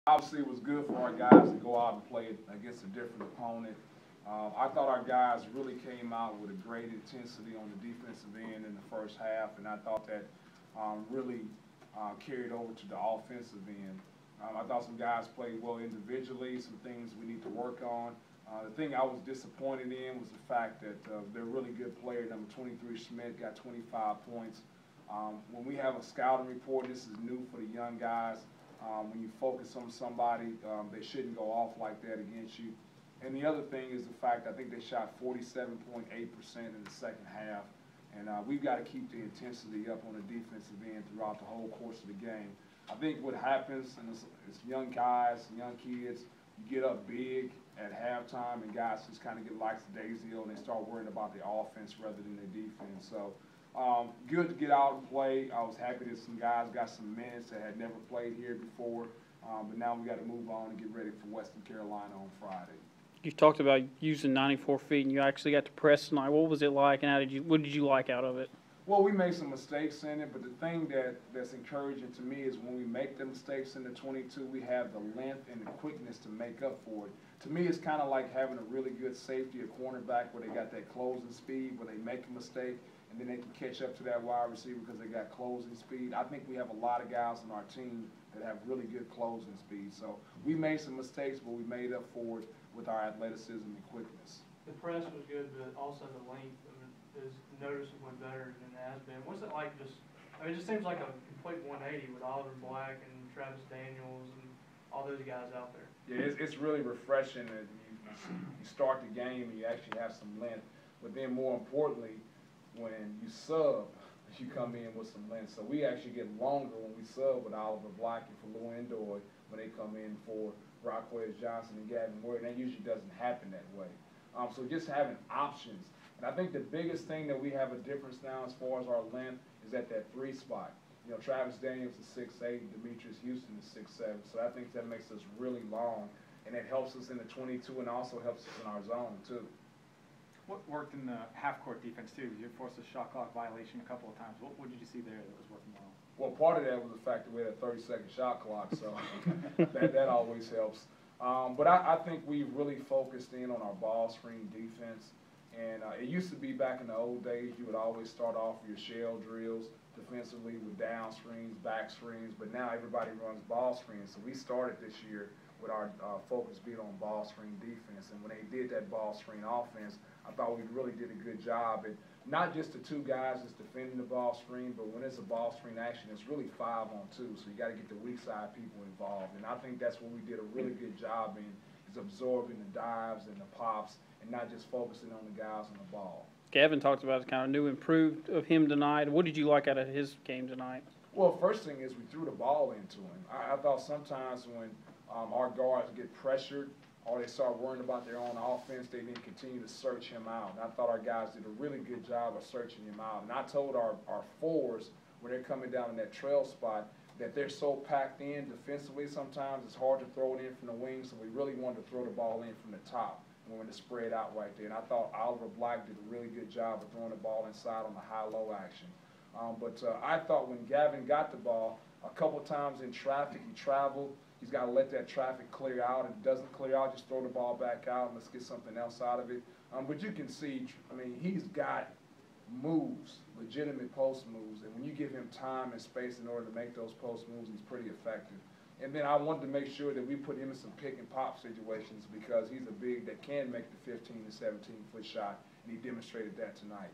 Obviously, it was good for our guys to go out and play against a different opponent. I thought our guys really came out with a great intensity on the defensive end in the first half, and I thought that really carried over to the offensive end. I thought some guys played well individually, some things we need to work on. The thing I was disappointed in was the fact that their really good player, number 23, Schmidt, got 25 points. When we have a scouting report, this is new for the young guys. When you focus on somebody, they shouldn't go off like that against you. And the other thing is the fact I think they shot 47.8% in the second half. And we've got to keep the intensity up on the defensive end throughout the whole course of the game. I think what happens, and it's young guys, young kids, you get up big at halftime and guys just kind of get lackadaisical and they start worrying about the offense rather than the defense. So good to get out and play. I was happy that some guys got some minutes that had never played here before, but now we got to move on and get ready for Western Carolina on Friday. You talked about using 94 feet, and you actually got to press tonight. What was it like, and what did you like out of it? Well, we made some mistakes in it, but the thing that's encouraging to me is when we make the mistakes in the 22, we have the length and the quickness to make up for it. To me, it's kind of like having a really good safety, a cornerback, where they got that closing speed, where they make a mistake, and then they can catch up to that wide receiver because they got closing speed. I think we have a lot of guys on our team that have really good closing speed. So we made some mistakes, but we made up for it with our athleticism and quickness. The press was good, but also the length is noticeably better than it has been. What's it like it just seems like a complete 180 with Oliver Black and Travis Daniels and all those guys out there. Yeah, it's really refreshing that you start the game and you actually have some length. But then more importantly, when you sub, you come in with some length. So we actually get longer when we sub with Oliver Black and for Lou Endoy when they come in for Rockwell Johnson and Gavin Ward. That usually doesn't happen that way. So just having options. And I think the biggest thing that we have a difference now as far as our length is at that 3 spot. You know, Travis Daniels is 6'8", Demetrius Houston is 6'7", so I think that makes us really long, and it helps us in the 22 and also helps us in our zone too. What worked in the half-court defense too? You forced a shot clock violation a couple of times. What did you see there that was working well? Well, part of that was the fact that we had a 30-second shot clock, so that always helps. But I think we really focused in on our ball screen defense. And it used to be back in the old days, you would always start off with your shell drills defensively with down screens, back screens, but now everybody runs ball screens. So we started this year with our focus being on ball screen defense. And when they did that ball screen offense, I thought we really did a good job. And not just the 2 guys that's defending the ball screen, but when it's a ball screen action, it's really 5 on 2. So you got to get the weak side people involved. And I think that's what we did a really good job in, is absorbing the dives and the pops and not just focusing on the guys on the ball. Gavin talked about kind of new improved of him tonight. What did you like out of his game tonight? Well, first thing is we threw the ball into him. I thought sometimes when our guards get pressured or they start worrying about their own offense, they didn't continue to search him out. And I thought our guys did a really good job of searching him out. And I told our forwards when they're coming down in that trail spot that they're so packed in defensively sometimes it's hard to throw it in from the wings, so we really wanted to throw the ball in from the top. We wanted to spread out right there. And I thought Oliver Black did a really good job of throwing the ball inside on the high-low action. But I thought when Gavin got the ball, a couple times in traffic, he traveled. He's got to let that traffic clear out. If it doesn't clear out, just throw the ball back out and let's get something else out of it. But you can see, I mean, he's got moves, legitimate post moves. And when you give him time and space in order to make those post moves, he's pretty effective. And then I wanted to make sure that we put him in some pick and pop situations because he's a big that can make the 15 to 17-foot shot, and he demonstrated that tonight.